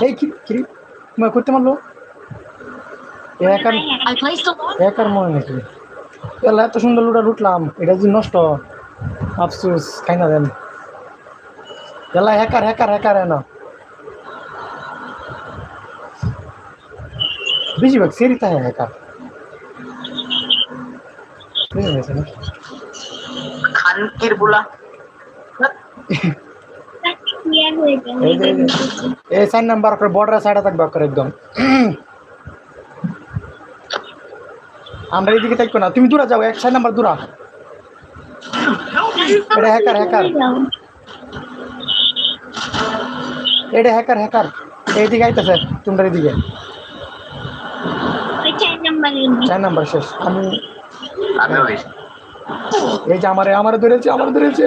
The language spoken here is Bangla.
এই কি কি তোমার করতে মারলো একার মনে নাকি এত সুন্দর লুটা লুটলাম এটা যদি নষ্ট আফসোস খাই না দেন এলা হ্যাকার হ্যাকার হ্যাকার না বেশিরভাগ সেরিতা হ্যাকার খানকির বুলা এই 4 নাম্বার করে বর্ডার সাইডে থাকবে করে একদম আমরা এইদিকে থাকবো না তুমি দূরে যাও 1 নাম্বার দূরা এটা হ্যাকার হ্যাকার এটা হ্যাকার হ্যাকার এইদিকে আইতেছে তোমরা এইদিকে 4 নাম্বার শেষ আমি এই যে আমারে ধরেছে